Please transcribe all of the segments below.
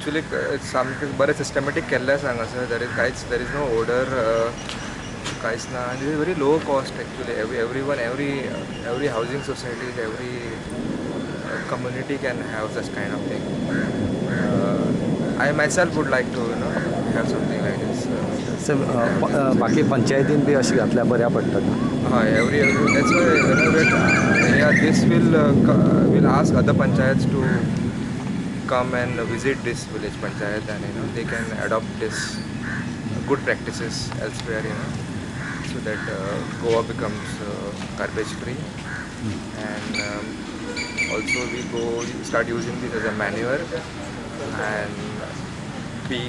Actually सामकें बरें systematic केल्लें आसा हांगासर. देर इज नो ऑर्डर कांयच ना. आनी it is very low cost actually. Every housing societies, every community can have such kind of thing. I myself would like to have something like this. बाकी पंचायतीन B अशी घातल्या बऱ्या पडटा ना. Every that's why this will ask other panchayats to come and visit this village panchayat, and they can adopt this good practices elsewhere, so that Goa becomes garbage free. And also we start using this as a manure and be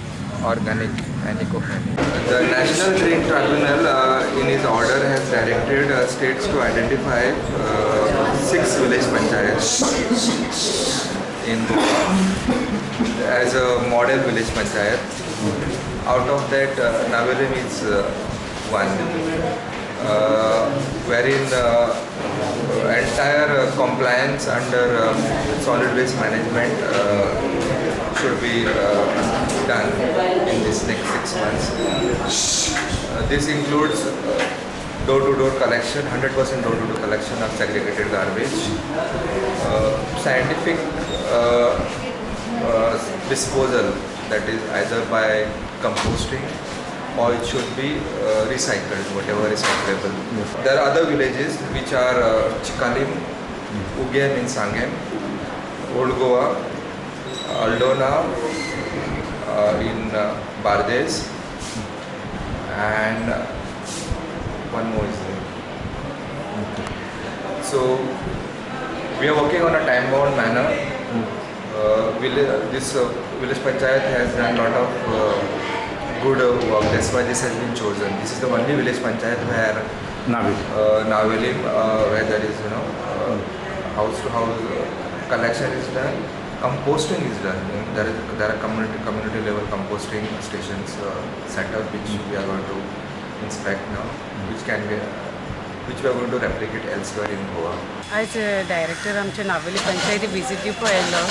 organic and eco-friendly. The National Green Tribunal in its order has directed states to identify 6 village panchayats in Goa as a model village panchayat. Out of that, Navelim is one, wherein entire compliance under solid waste management should be done in this next 6 months. This includes door-to-door collection, 100% door-to-door collection of segregated garbage, scientific disposal, that is either by composting or it should be recycled, whatever is recyclable. There are other villages which are Chikalim, Ugem in Sangem, Old Goa, Aldona in Bardes, and one more is there. So we are working on a time-bound manner. This village panchayat has done a lot of good work. That's why this has been chosen. This is the only village panchayat where Navelim, where there is house to house collection is done, composting is done. There are community level composting stations set up, which we are going to inspect now, which we are going to replicate elsewhere in Goa. आज director आमचे नावेली पंचायती visit दिवपा येयलो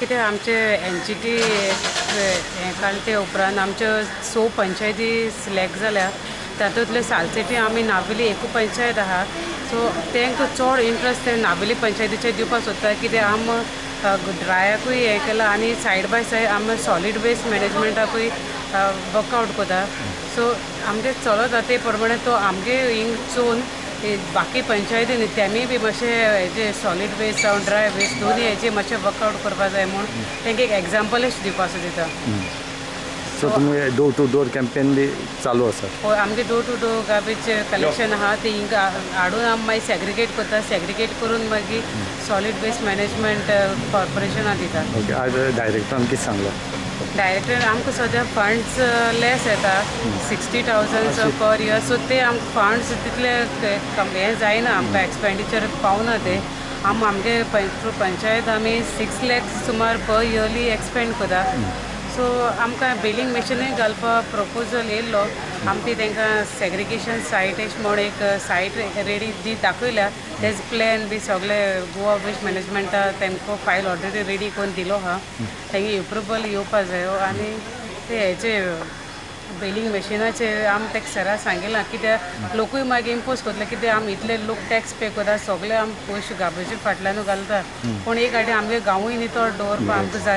कित्याक आमचे NGT हें काडले ते उपरांत आमच्यो 6 पंचायती सिलेक्ट जाल्या. तातूंतले सालसेटी आमी नावेली एकू पंचायत आहा. सो तांकां चड इंट्रस्ट ते नावेली पंचायतीचे दिवपा सोदता कित्याक आमी ड्रायाकूय हें केलां आनी सायड बाय सायड आमी सॉलीड वेस्ट मॅनेजमेंटाकूय वर्कआवट कोता. सो आमगे चलता ते प्रमाणे तो आमगे हिंग चोवन बाकी पंचायतीन तेमी बी मातशें हेजे सॉलीड वेस्ट जावं ड्राय वेस्ट दोनी हेजे मातशें वर्कआवट करपा जाय म्हूण तांकां एक एग्जाम्पल दिवपा दिता. सो तुमी डोर टू डोर कॅम्पेन बी चालू आसा? हय, आमगे door to door garbage collection आहा ते हिंगा हाडून आमी मागीर सेग्रिगेट करता. सेग्रिगेट करून मागीर सॉलीड वेस्ट मॅनेजमेंट कॉर्पोरेशना दिता. ओके. आज डायरेक्टरान कितें सांगलो? डायरेक्टर आमकां सद्या फंड्स लेस येता 60,000 पर इयर. सो ते आमकां फंड्स तितले हें जायना, आमकां एक्सपेंडिचर पावना ते. आमगे पंचायत आमी 6 lakhs सुमार पर इयरली एक्सपेंड करता. सो आमकां बिलिंग मशिनूय घालपा प्रपोजल येयल्लो. आमी तांकां सेग्रिगेशन सायट एश म्हूण एक सायट रेडी दी दाखयल्या. तेज प्लॅन बी सगळे गोवा वेस्ट मॅनेजमेंटा तेमकां फायल ऑलरेडी रेडी करून दिलो आहा. तांगे एप्रुवल येवपा जायो आनी ते हेचे बिलिंग मशिनाचे आमी ताका सरा सांगिलां कित्याक लोकूय मागीर इम्पोज करतले कित्याक आमी इतले लोक टॅक्स पे करता, सगळे आमी पयशे गार्बेजी फाटल्यानू घालता. पूण एक आमगे गांवूय न्ही तो दवरपा आमकां जाय.